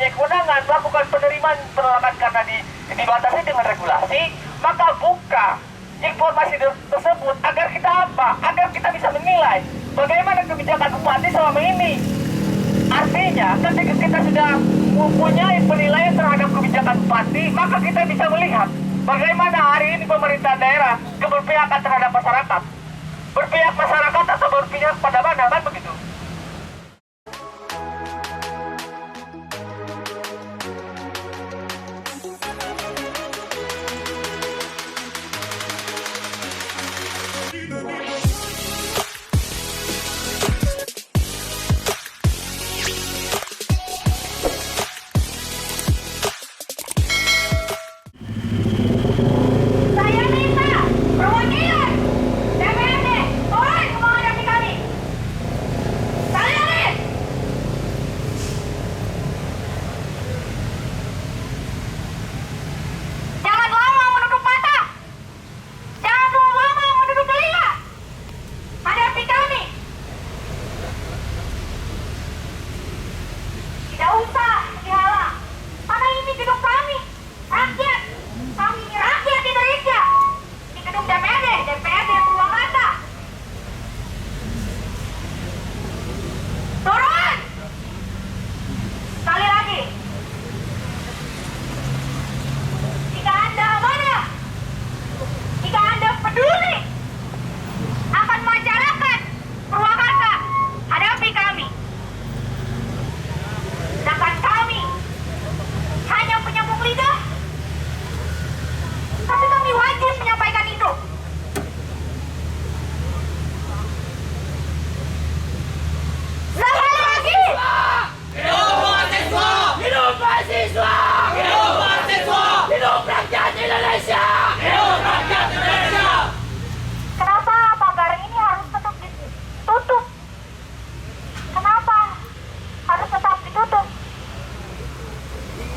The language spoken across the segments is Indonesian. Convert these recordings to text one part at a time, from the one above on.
mempunyai kewenangan melakukan penerimaan penolakan karena dibatasi dengan regulasi, maka buka informasi tersebut agar kita apa? Agar kita bisa menilai bagaimana kebijakan bupati selama ini. Artinya, ketika kita sudah mempunyai penilaian terhadap kebijakan bupati, maka kita bisa melihat bagaimana hari ini pemerintah daerah keberpihakan terhadap masyarakat. Berpihak masyarakat atau berpihak pada mana, kan begitu?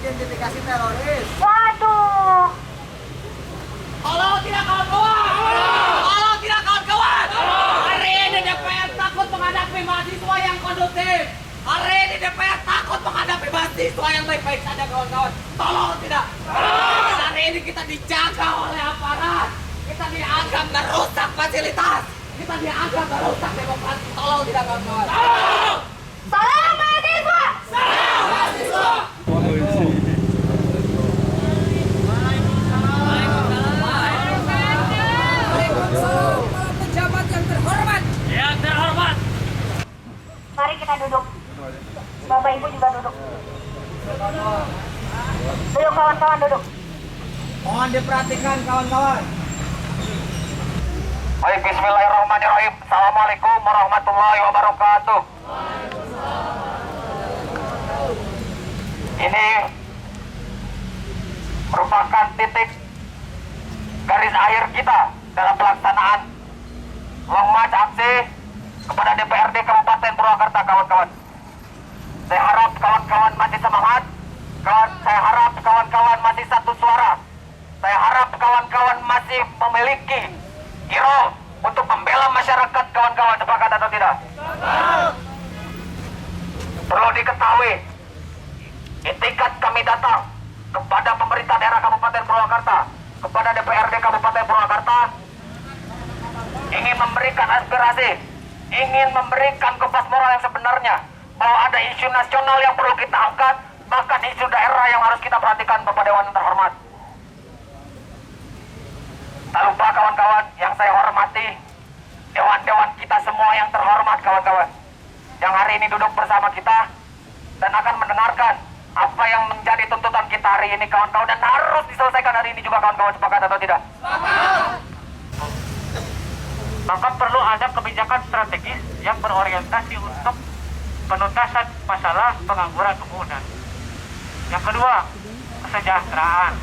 Identifikasi teroris. Waduh. Tolong tidak kawan-kawan. Tolong tidak kawan-kawan. Hari ini DPR takut menghadapi mahasiswa yang kondusif. Hari ini DPR takut menghadapi mahasiswa yang baik-baik saja kawan-kawan. Tolong tidak. Hari ini kita dijaga oleh aparat. Kita dianggap merusak fasilitas. Kita dianggap merusak demokrasi. Tolong tidak kawan-kawan. Tolong. Salam mahasiswa. Salam mahasiswa. Pejabat yang terhormat. Yang terhormat. Mari kita duduk. Bapak Ibu juga duduk. Duduk kawan-kawan, duduk. Mohon diperhatikan kawan-kawan. Baik, bismillahirrahmanirrahim. Assalamualaikum warahmatullahi wabarakatuh. Ini merupakan titik garis akhir kita dalam pelaksanaan long march aksi kepada DPRD Kabupaten Purwakarta, kawan-kawan. Saya harap kawan-kawan masih semangat. Saya harap kawan-kawan masih satu suara. Saya harap kawan-kawan masih memiliki giroh untuk membela masyarakat, kawan-kawan. Sepakat atau tidak? Perlu diketahui, itikat kami datang kepada pemerintah daerah Kabupaten Purwakarta, kepada DPRD Kabupaten Purwakarta, ingin memberikan aspirasi, ingin memberikan kompas moral yang sebenarnya, bahwa ada isu nasional yang perlu kita angkat, bahkan isu daerah yang harus kita perhatikan, Bapak Dewan yang terhormat. Tak lupa kawan-kawan yang saya hormati, dewan-dewan kita semua yang terhormat, kawan-kawan, yang hari ini duduk bersama kita dan akan mendengarkan apa yang menjadi tuntutan kita hari ini, kawan-kawan, dan harus diselesaikan hari ini juga, kawan-kawan. Sepakat atau tidak? Maka perlu ada kebijakan strategis yang berorientasi untuk penuntasan masalah pengangguran pemuda. Yang kedua, kesejahteraan.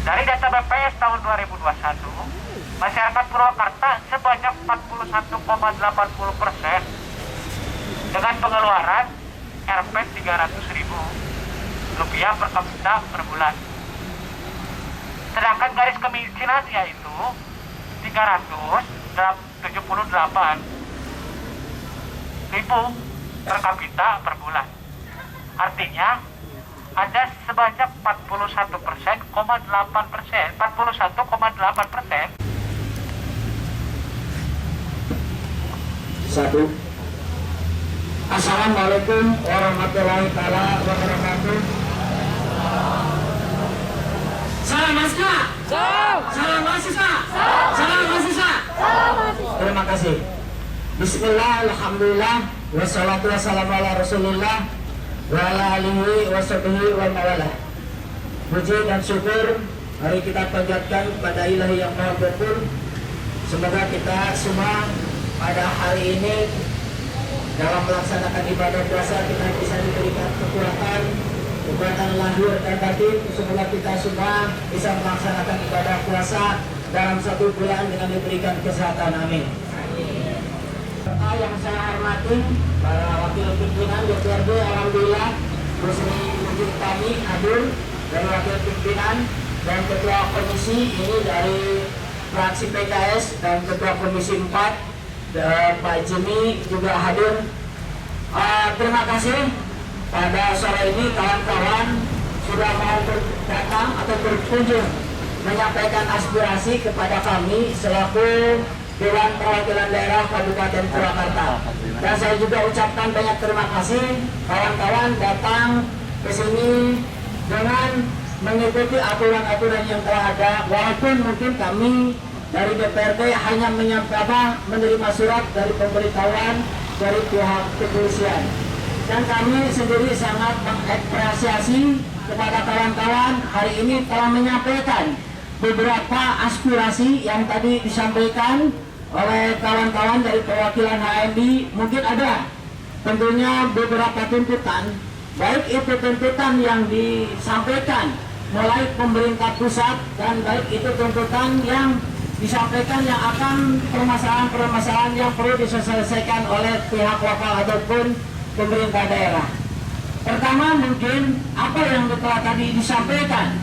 Dari data BPS tahun 2021, masyarakat Purwakarta sebanyak 41,80% dengan pengeluaran Rp 300.000 per kapita per bulan. Sedangkan garis kemiskinan yaitu 378.000 per kapita per bulan. Artinya ada sebanyak 41,8%. Satu. Assalamualaikum warahmatullahi taala wabarakatuh. Salam mahasiswa. Salam mahasiswa. Salam mahasiswa. Terima kasih. Bismillah, alhamdulillah, wassalatu wassalamu ala rasulillah wa ala alihi wa sahbihi wa mawalah. Puji dan syukur mari kita panjatkan kepada Ilahi yang Maha Pengampun. Semoga kita semua pada hari ini dalam melaksanakan ibadah puasa kita bisa diberikan kekuatan lahir dan batin. Semoga kita semua bisa melaksanakan ibadah puasa dalam 1 bulan dengan diberikan kesehatan. Amin. Yang saya hormati para wakil pimpinan DPRD, alhamdulillah resmi wujud kami hadir dari wakil pimpinan dan ketua komisi ini dari fraksi PKS dan ketua komisi 4 Pak Jimmy juga hadir. Terima kasih pada sore ini kawan-kawan sudah mau datang atau berkunjung menyampaikan aspirasi kepada kami selaku Dewan Perwakilan Daerah Kabupaten Purwakarta. Dan saya juga ucapkan banyak terima kasih kawan-kawan datang ke sini dengan mengikuti aturan-aturan yang telah ada, walaupun mungkin kami dari DPRD hanya menerima surat dari pemberitahuan dari pihak kepolisian. Dan kami sendiri sangat mengapresiasi kepada kawan-kawan hari ini telah menyampaikan beberapa aspirasi yang tadi disampaikan oleh kawan-kawan dari perwakilan HMI. Mungkin ada tentunya beberapa tuntutan, baik itu tuntutan yang disampaikan mulai pemerintah pusat dan baik itu tuntutan yang disampaikan yang akan permasalahan-permasalahan yang perlu diselesaikan oleh pihak lokal ataupun pemerintah daerah. Pertama, mungkin apa yang telah tadi disampaikan.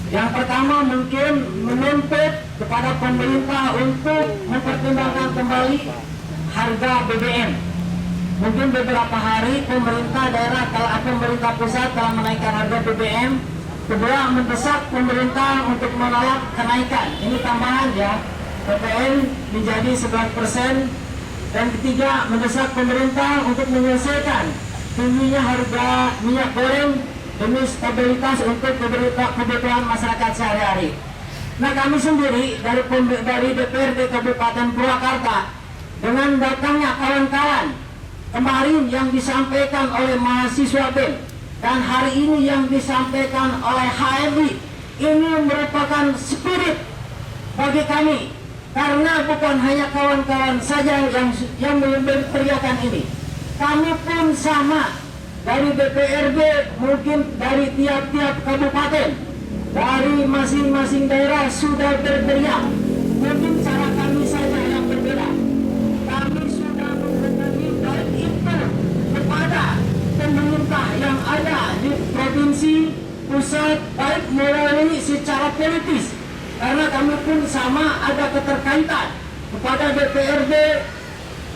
Yang pertama mungkin menuntut kepada pemerintah untuk mempertimbangkan kembali harga BBM. Mungkin beberapa hari pemerintah daerah pemerintah pusat telah menaikkan harga BBM. Kedua, mendesak pemerintah untuk menolak kenaikan. Ini tambahan ya, PPN menjadi 9%. Dan ketiga, mendesak pemerintah untuk menyelesaikan tingginya harga minyak goreng demi stabilitas untuk kebutuhan masyarakat sehari-hari. Nah, kami sendiri dari DPRD Kabupaten Purwakarta dengan datangnya kawan-kawan kemarin yang disampaikan oleh mahasiswa BEM dan hari ini yang disampaikan oleh HMI, ini merupakan spirit bagi kami, karena bukan hanya kawan-kawan saja yang berteriakan ini. Kami pun sama dari DPRD, mungkin dari tiap-tiap kabupaten, dari masing-masing daerah sudah berteriak. Mungkin cara kami saja yang berbeda. Kami sudah menghubungi baik itu kepada pemerintah yang ada di provinsi pusat, baik melalui secara politis, karena kami pun sama ada keterkaitan kepada DPRD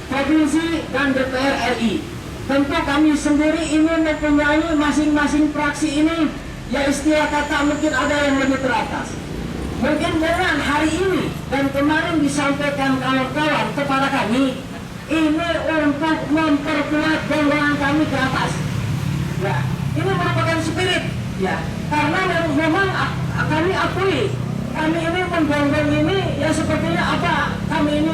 provinsi dan DPR RI. Tentu kami sendiri ini mempunyai masing-masing fraksi ini, ya istilah kata mungkin ada yang lebih teratas. Mungkin dengan hari ini dan kemarin disampaikan kawan-kawan kepada kami, ini untuk memperkuat golongan kami ke atas. Ya, ini merupakan spirit, ya, karena memang kami akui, kami ini menggonggong ini, ya sepertinya apa, kami ini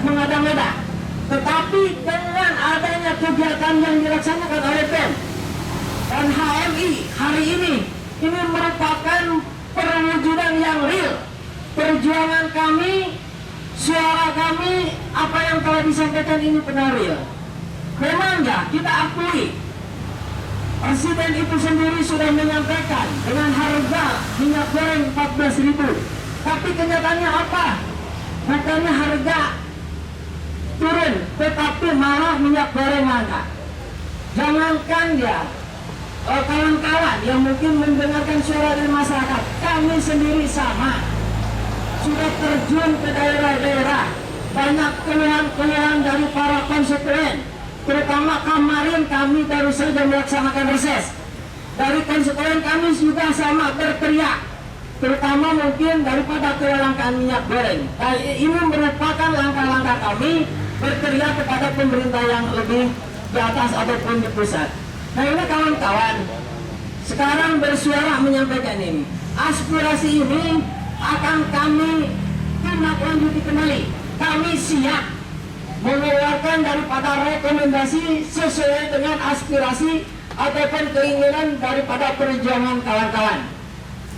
mengada-ngada. Tetapi dengan adanya kegiatan yang dilaksanakan oleh BEM dan HMI hari ini merupakan perwujudan yang real. Perjuangan kami, suara kami, apa yang telah disampaikan ini benar real. Memang ya, kita akui Presiden itu sendiri sudah menyampaikan dengan harga minyak goreng 14.000. Tapi kenyataannya apa? Bukannya harga turun, tetapi malah minyak goreng langka. Jangankan ya kawan-kawan yang mungkin mendengarkan suara dari masyarakat, kami sendiri sama sudah terjun ke daerah-daerah. Banyak keluhan-keluhan dari para konstituen terutama kemarin kami baru saja melaksanakan reses. Dari konstituen kami juga sama berteriak, terutama mungkin daripada kelangkaan minyak goreng. Nah, ini merupakan langkah-langkah kami berteriak kepada pemerintah yang lebih di atas ataupun di pusat. Nah ini kawan-kawan, sekarang bersuara menyampaikan ini. Aspirasi ini akan kami tindak lanjuti kembali. Kami siap mengeluarkan daripada rekomendasi sesuai dengan aspirasi ataupun keinginan daripada perjuangan kawan-kawan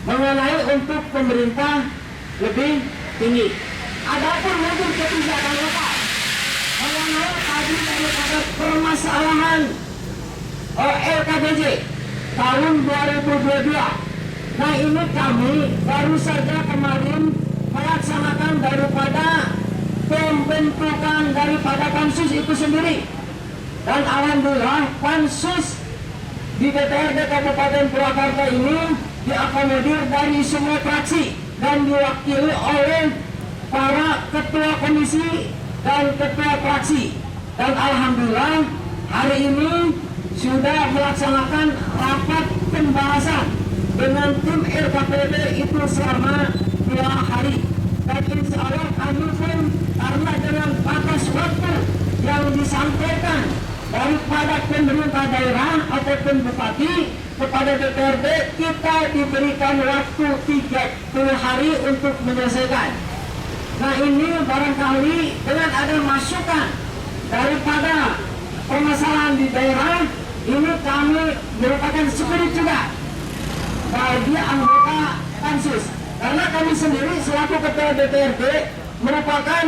mengenai untuk pemerintah lebih tinggi. Adapun mungkin kebijakan lokal mengenai tadi daripada permasalahan LKPJ tahun 2022. Nah ini kami baru saja kemarin melaksanakan daripada pembentukan daripada pansus itu sendiri. Dan alhamdulillah pansus di DPRD Kabupaten Purwakarta ini diakomodir dari semua fraksi dan diwakili oleh para ketua komisi dan ketua fraksi. Dan alhamdulillah hari ini sudah melaksanakan rapat pembahasan dengan tim RKPD itu selama 2 hari. Dan insya Allah kami pun karena dengan batas waktu yang disampaikan daripada pemerintah daerah ataupun bupati kepada DPRD, kita diberikan waktu 30 hari untuk menyelesaikan. Nah ini barangkali dengan ada masukan daripada permasalahan di daerah ini kami merupakan spirit juga bagi anggota pansus, karena kami sendiri selaku ketua DPRD merupakan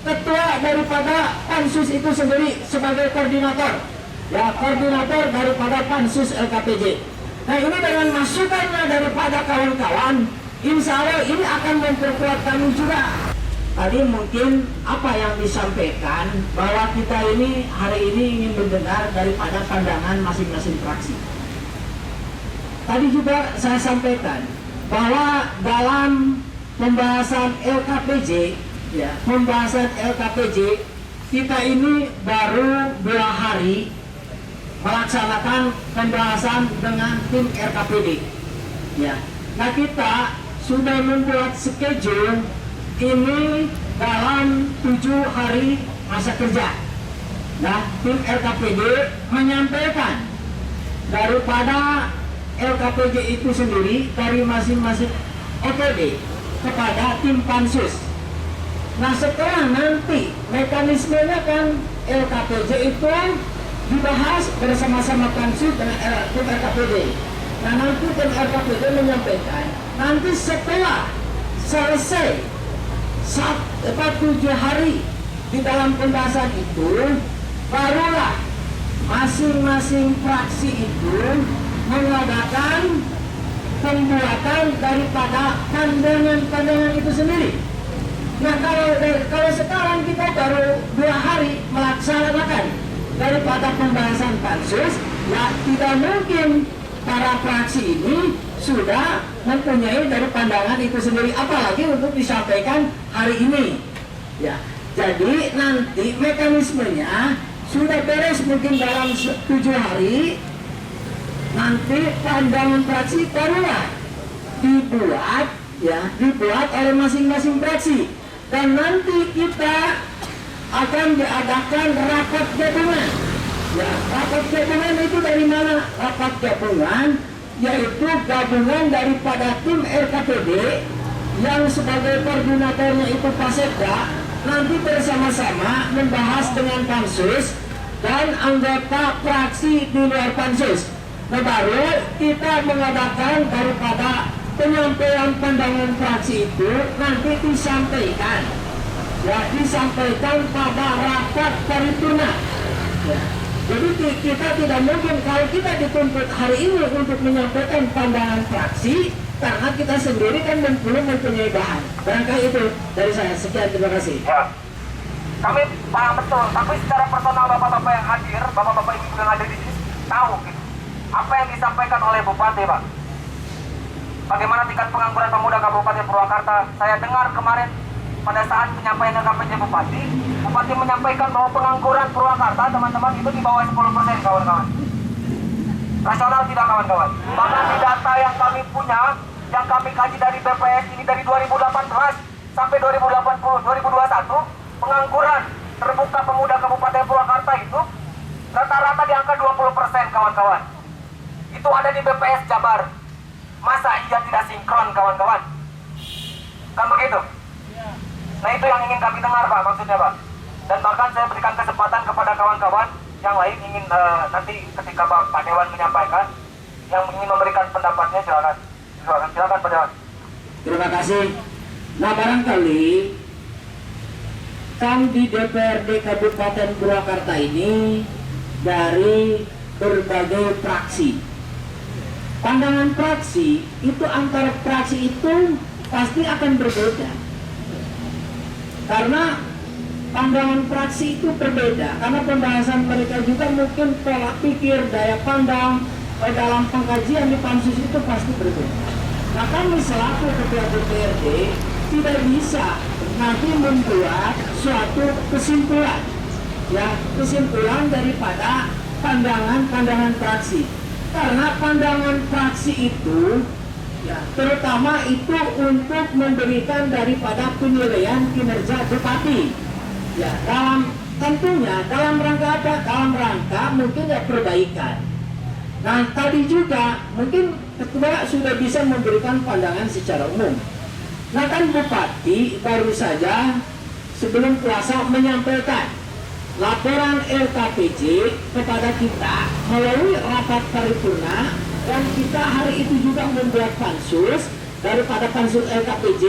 ketua daripada pansus itu sendiri sebagai koordinator, ya koordinator daripada pansus LKPJ. Nah ini dengan masukannya daripada kawan-kawan, insya Allah ini akan memperkuat kami juga. Tadi mungkin apa yang disampaikan bahwa kita ini hari ini ingin mendengar daripada pandangan masing-masing fraksi. Tadi juga saya sampaikan bahwa dalam pembahasan LKPJ, ya pembahasan LKPJ kita ini baru 2 hari melaksanakan pembahasan dengan tim RKPD. Ya, nah kita sudah membuat schedule ini dalam 7 hari masa kerja. Nah, tim RKPD menyampaikan daripada LKPJ itu sendiri dari masing-masing OPD kepada tim pansus. Nah, setelah nanti mekanismenya kan LKPJ itu dibahas bersama-sama pansus dengan tim RKPD. Nah, nanti tim RKPD menyampaikan nanti setelah selesai 7 hari di dalam pembahasan itu, barulah masing-masing fraksi itu mengadakan pembuatan daripada pandangan-pandangan itu sendiri. Nah kalau sekarang kita baru 2 hari melaksanakan daripada pembahasan pansus, ya tidak mungkin para fraksi ini sudah mempunyai dari pandangan itu sendiri, apalagi untuk disampaikan hari ini. Ya, jadi nanti mekanismenya sudah beres mungkin dalam 7 hari. Nanti pandangan fraksi barulah dibuat oleh masing-masing fraksi, dan nanti kita akan diadakan rapat gabungan. Ya, rapat gabungan itu dari mana? Rapat gabungan yaitu gabungan daripada tim RKPD yang sebagai koordinatornya itu Pak Sekda, nanti bersama-sama membahas dengan pansus dan anggota fraksi di luar pansus. Nah baru kita mengadakan daripada penyampaian pandangan fraksi itu nanti disampaikan, ya disampaikan pada rapat paripurna. Ya. Jadi kita tidak mungkin kalau kita dituntut hari ini untuk menyampaikan pandangan fraksi, karena kita sendiri kan belum mempunyai bahan. Barangkali itu dari saya. Sekian, terima kasih. Ya, kami paham betul, tapi secara personal bapak-bapak yang hadir, bapak-bapak ibu yang hadir di sini tahu gitu, apa yang disampaikan oleh Bupati, Pak. Bagaimana tingkat pengangguran pemuda Kabupaten Purwakarta? Saya dengar kemarin pada saat penyampaian KPJ Bupati, Bupati menyampaikan bahwa pengangguran Purwakarta teman-teman itu di bawah 10% kawan-kawan. Rasional tidak kawan-kawan? Bahkan di data yang kami punya, yang kami kaji dari BPS ini dari 2018 sampai 2021, pengangguran terbuka pemuda Kabupaten Purwakarta itu rata-rata di angka 20% kawan-kawan. Itu ada di BPS Jabar. Masa iya tidak sinkron kawan-kawan? Kan begitu? Nah itu yang ingin kami dengar Pak, maksudnya Pak. Dan bahkan saya berikan kesempatan kepada kawan-kawan yang lain ingin nanti ketika Pak Dewan menyampaikan, yang ingin memberikan pendapatnya silakan. Silakan Pak Dewan. Terima kasih. Nah barangkali kan di DPRD Kabupaten Purwakarta ini dari berbagai fraksi. Pandangan fraksi itu antara fraksi itu pasti akan berbeda. Karena pandangan fraksi itu berbeda. Karena pembahasan mereka juga mungkin pola pikir, daya pandang dalam pengkajian di pansus itu pasti berbeda. Nah kami selaku ketua DPRD tidak bisa nanti membuat suatu kesimpulan, ya kesimpulan daripada pandangan fraksi. Karena pandangan fraksi itu, ya terutama itu untuk memberikan daripada penilaian kinerja bupati. Ya tentunya dalam rangka apa? Dalam rangka mungkin ya perbaikan. Nah tadi juga mungkin ketua sudah bisa memberikan pandangan secara umum. Nah kan Bupati baru saja sebelum puasa menyampaikan laporan LKPJ kepada kita melalui rapat paripurna, dan kita hari itu juga membuat pansus daripada pansus LKPJ,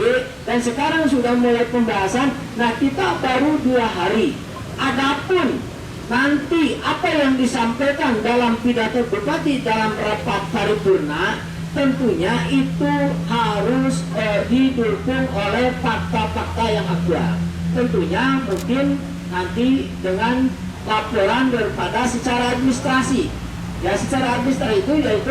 dan sekarang sudah mulai pembahasan. Nah kita baru 2 hari. Adapun nanti apa yang disampaikan dalam pidato Bupati dalam rapat paripurna, tentunya itu harus didukung oleh fakta-fakta yang aktual. Tentunya mungkin nanti dengan laporan daripada secara administrasi. Ya secara administrasi itu yaitu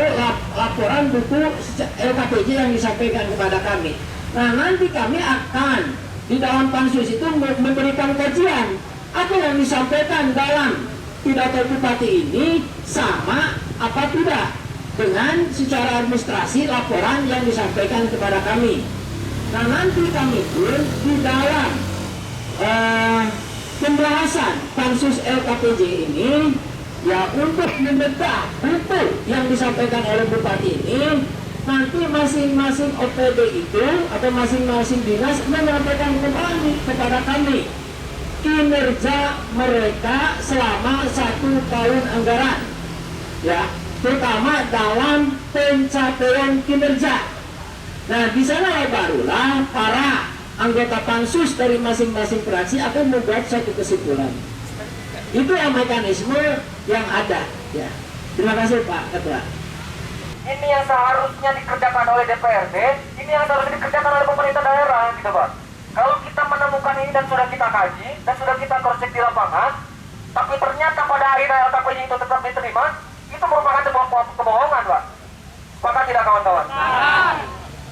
laporan buku LKPJ yang disampaikan kepada kami. Nah nanti kami akan di dalam pansus itu memberikan kajian apa yang disampaikan dalam pidato Bupati ini sama apa tidak dengan secara administrasi laporan yang disampaikan kepada kami. Nah nanti kami pun di dalam pembahasan pansus LKPJ ini ya untuk membedah buku yang disampaikan oleh Bupati ini, nanti masing-masing OPD itu atau masing-masing dinas menyampaikan kembali kepada kami kinerja mereka selama 1 tahun anggaran, ya terutama dalam pencapaian kinerja. Nah di sana barulah para anggota pansus dari masing-masing fraksi akan membuat satu kesimpulan. Itu yang mekanisme yang ada. Ya. Terima kasih Pak Ketua. Ini yang seharusnya dikerjakan oleh DPRD, ini yang seharusnya dikerjakan oleh pemerintah daerah, gitu Pak. Kalau kita menemukan ini dan sudah kita kaji dan sudah kita cross check di lapangan, tapi ternyata pada akhirnya LKPJ itu tetap diterima, itu merupakan sebuah kebohongan, Pak. Maka tidak kawan-kawan.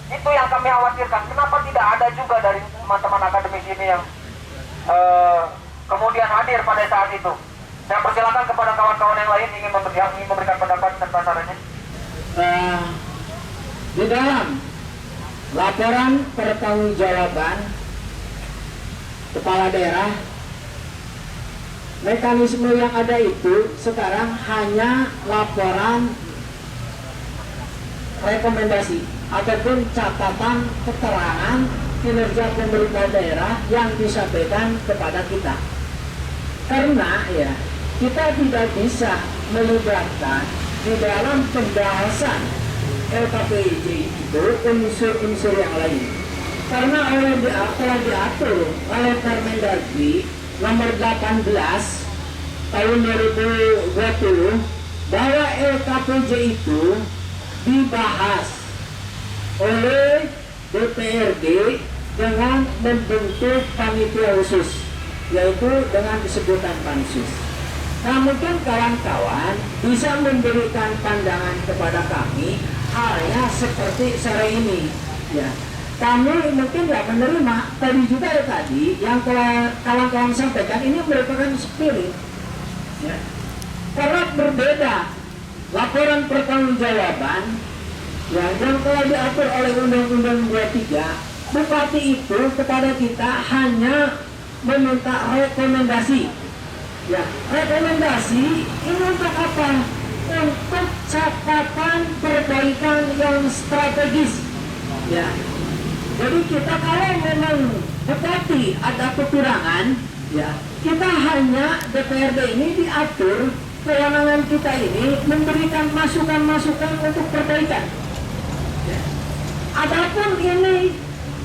Itu yang kami khawatirkan. Kenapa tidak ada juga dari teman-teman akademisi ini yang kemudian hadir pada saat itu? Saya persilakan kepada kawan-kawan yang lain ingin memberikan pendapat serta sarannya. Di dalam laporan pertanggungjawaban kepala daerah, mekanisme yang ada itu sekarang hanya laporan rekomendasi ataupun catatan keterangan kinerja pemerintah daerah yang disampaikan kepada kita. Karena ya kita tidak bisa melibatkan di dalam pembahasan LKPJ itu unsur-unsur yang lain. Karena telah diatur oleh Permendagri nomor 18 tahun 2020 bahwa LKPJ itu dibahas oleh DPRD dengan membentuk panitia khusus, yaitu dengan disebutan pansus. Nah mungkin kawan-kawan bisa memberikan pandangan kepada kami halnya seperti sore ini, ya. kami mungkin nggak menerima tadi juga ya, tadi yang kawan-kawan sampaikan ini merupakan spirit ya. Karena berbeda laporan pertanggungjawaban ya, yang telah diatur oleh Undang-Undang 23, bupati itu kepada kita hanya meminta rekomendasi ya. Rekomendasi ini untuk apa? Untuk catatan perbaikan yang strategis ya. Jadi kita kalau memang bupati ada kekurangan ya, kita hanya DPRD ini diatur kewenangan kita ini memberikan masukan-masukan untuk perbaikan ya. Adapun ini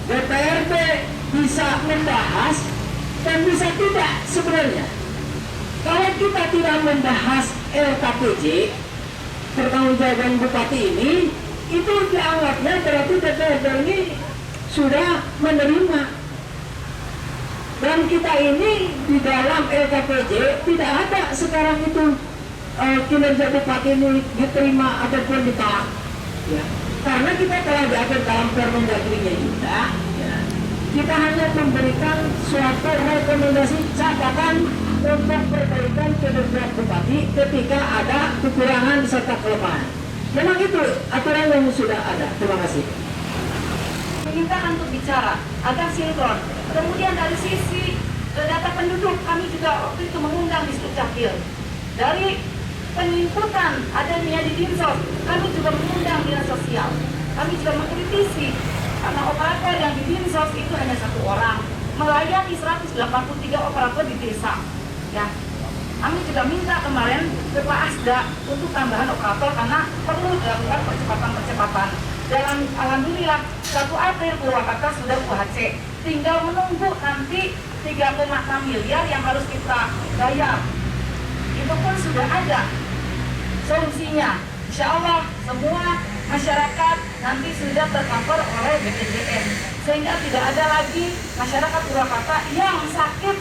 DPRD bisa membahas dan bisa tidak sebenarnya. Kalau kita tidak membahas LKPJ pertanggungjawaban bupati ini, itu dianggapnya berarti DPRD ini sudah menerima. Dan kita ini di dalam LKPJ tidak ada sekarang itu kinerja bupati ini diterima ataupun ditolak ya. Karena kita telah diatur dalam Permendagrinya juga ya. Kita hanya memberikan suatu rekomendasi catatan untuk perbaikan kinerja bupati ketika ada kekurangan serta kelemahan. Memang itu aturan yang sudah ada. Terima kasih. Minta untuk bicara agar sinkron. Kemudian dari sisi data penduduk, kami juga waktu itu mengundang di Dukcapil. Dari penginputan adanya di Dinsos, kami juga mengundang dinas sosial. Kami juga mengkritisi karena operator yang di Dinsos itu hanya 1 orang melayani 183 operator di desa. Ya, kami juga minta kemarin ke Pak Asda untuk tambahan operator karena perlu dilakukan percepatan. Dan alhamdulillah 1 April Purwakarta sudah UHC, tinggal menunggu nanti 3,6 miliar yang harus kita bayar. Itu pun sudah ada solusinya. Insya Allah semua masyarakat nanti sudah tercover oleh BPJS, sehingga tidak ada lagi masyarakat Purwakarta yang sakit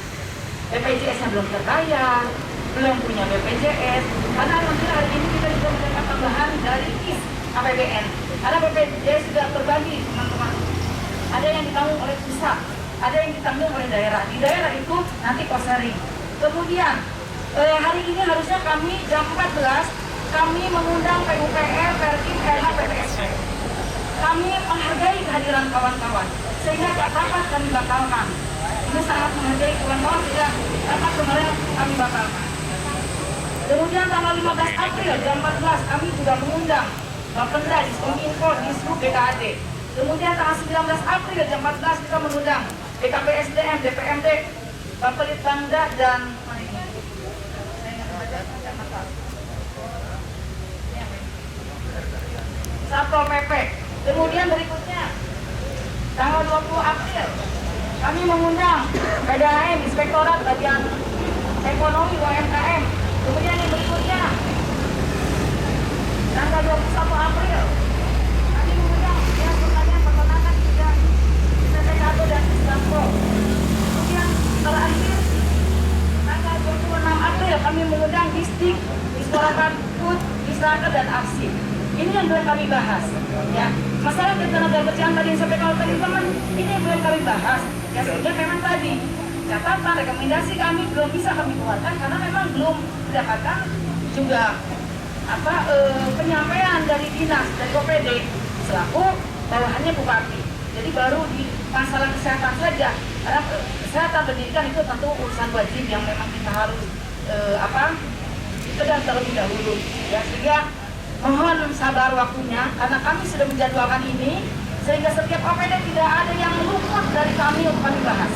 BPJS-nya belum terbayar, belum punya BPJS. Karena alhamdulillah hari ini kita juga mendapat tambahan dari KIS APBN. Karena BPJS sudah terbagi, teman-teman. Ada yang ditanggung oleh pusat, ada yang ditanggung oleh daerah. Di daerah itu nanti cost sharing. Kemudian hari ini harusnya kami jam 14 kami mengundang PUPR, Perkim, KH, PPSP. Kami menghargai kehadiran kawan-kawan, sehingga rapat kami batalkan. Ini sangat menghargai kawan-kawan, sehingga rapat kemarin kami batalkan. Kemudian tanggal 15 April jam 14 kami juga mengundang Bapenda, Diskominfo, Disub, BKAD. Kemudian tanggal 19 April jam 14 kita mengundang BKPSDM, DPMD, Bapelitbangda dan Satpol PP. Kemudian berikutnya tanggal 20 April kami mengundang PDAM, Inspektorat Bagian Ekonomi UMKM. Kemudian yang berikutnya tanggal 21 April kami mengundang Dinas Pertanian, Peternakan juga STKB dan Islamko. Kemudian terakhir tanggal 26 April kami mengundang Disdik, Disporakan Food, Disraker dan Arsip. Ini yang belum kami bahas, ya. Masalah ketenagakerjaan tadi yang sampaikan oleh teman-teman, ini yang belum kami bahas. Ya, sehingga memang tadi catatan rekomendasi kami belum bisa kami keluarkan karena memang belum mendapatkan juga penyampaian dari dinas, dari OPD selaku bawahannya bupati. Jadi baru di masalah kesehatan saja, karena kesehatan pendidikan itu tentu urusan wajib yang memang kita harus sedang terlebih dahulu, ya. Sehingga mohon sabar waktunya karena kami sudah menjadwalkan ini sehingga setiap OPD tidak ada yang luput dari kami untuk kami bahas.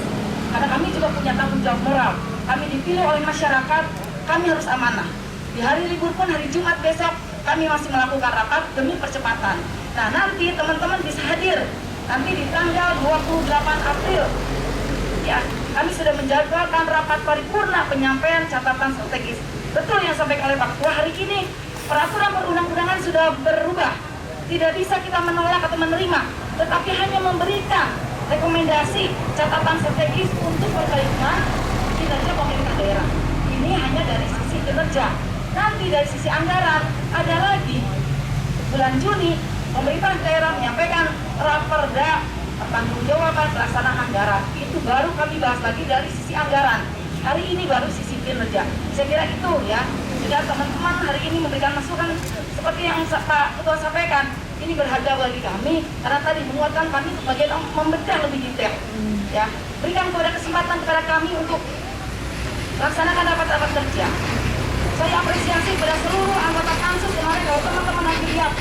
Karena kami juga punya tanggung jawab moral. Kami dipilih oleh masyarakat, kami harus amanah. Di hari libur pun hari Jumat besok kami masih melakukan rapat demi percepatan. Nah, nanti teman-teman bisa hadir nanti di tanggal 28 April. Ya, kami sudah menjadwalkan rapat paripurna penyampaian catatan strategis. Betul yang disampaikan oleh Pak Ketua, hari ini peraturan perundang-undangan sudah berubah. Tidak bisa kita menolak atau menerima, tetapi hanya memberikan rekomendasi catatan strategis untuk perbaikan kinerja pemerintah daerah. Ini hanya dari sisi kinerja. Nanti dari sisi anggaran ada lagi bulan Juni pemerintah daerah menyampaikan raperda pertanggungjawaban pelaksanaan anggaran. Itu baru kami bahas lagi dari sisi anggaran. Hari ini baru sisi kinerja. Saya kira itu ya. Sudah teman-teman hari ini memberikan masukan seperti yang Pak Ketua sampaikan. Ini berharga bagi kami karena tadi menguatkan kami untuk bagian membedah lebih detail. Ya, berikan kesempatan kepada kami untuk laksanakan rapat-rapat kerja. Saya apresiasi pada seluruh anggota pansus kemarin. Kalau teman-teman nanti lihat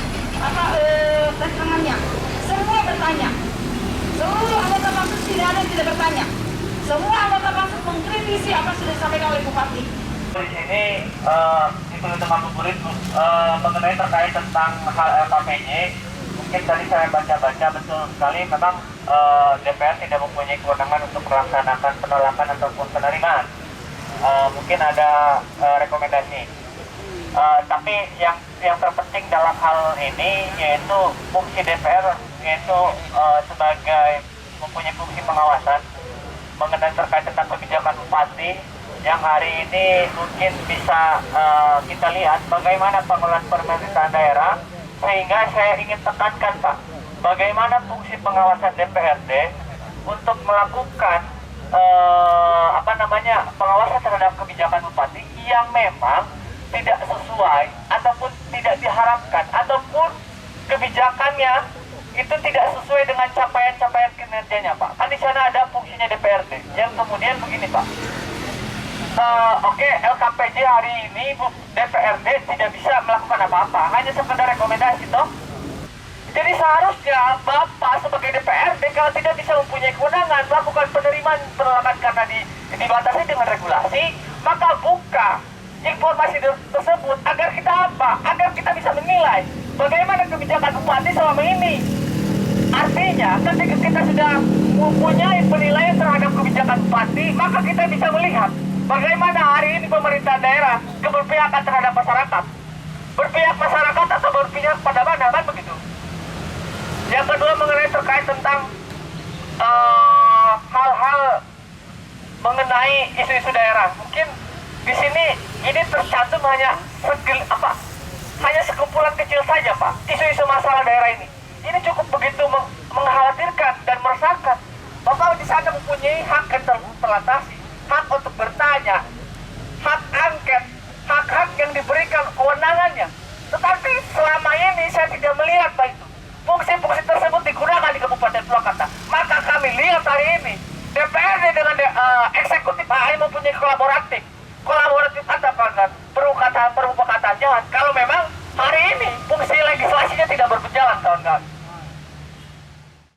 rekamannya, semua bertanya. Seluruh anggota pansus tidak ada yang tidak bertanya. Semua anggota pansus mengkritisi apa yang sudah disampaikan oleh Bupati. Di sini itu untuk ngabuburit mengenai terkait tentang hal LKPJ. Mungkin tadi saya baca-baca betul sekali memang DPR tidak mempunyai kewenangan untuk melaksanakan penolakan ataupun penerimaan. Mungkin ada rekomendasi. Tapi yang terpenting dalam hal ini yaitu fungsi DPR yaitu sebagai mempunyai fungsi pengawasan mengenai terkait tentang kebijakan bupati yang hari ini mungkin bisa kita lihat bagaimana pengelolaan pemerintahan daerah, sehingga saya ingin tekankan Pak, bagaimana fungsi pengawasan DPRD untuk melakukan pengawasan terhadap kebijakan bupati yang memang tidak sesuai ataupun tidak diharapkan ataupun kebijakannya itu tidak sesuai dengan capaian-capaian kinerjanya Pak. Kan di sana ada fungsinya DPRD yang kemudian begini Pak. Oke, LKPJ hari ini DPRD tidak bisa melakukan apa-apa, hanya sekedar rekomendasi toh. Jadi seharusnya Bapak sebagai DPRD kalau tidak bisa mempunyai kewenangan melakukan penerimaan penolakan karena dibatasi dengan regulasi, maka buka informasi tersebut agar kita apa? Agar kita bisa menilai bagaimana kebijakan bupati selama ini. Artinya ketika kita sudah mempunyai penilaian terhadap kebijakan bupati, maka kita bisa melihat bagaimana hari ini pemerintah daerah keberpihakan terhadap masyarakat. Berpihak masyarakat atau berpihak pada mana, kan begitu. Yang kedua mengenai terkait tentang hal-hal mengenai isu-isu daerah. Mungkin di sini ini tercantum hanya sekumpulan kecil saja Pak. Isu-isu masalah daerah ini cukup begitu mengkhawatirkan dan meresahkan. Bapak di sana mempunyai hak yang terlatasi, hak untuk bertanya, hak angket, hak-hak yang diberikan kewenangannya. Tetapi selama ini saya tidak melihat Pak itu. Fungsi-fungsi tersebut digunakan di Kabupaten Purwakarta. Maka kami lihat hari ini DPRD dengan eksekutif hanya mempunyai kolaboratif katakan perlu kata jalan. Kalau memang hari ini fungsi legislasinya tidak berjalan kawan-kawan.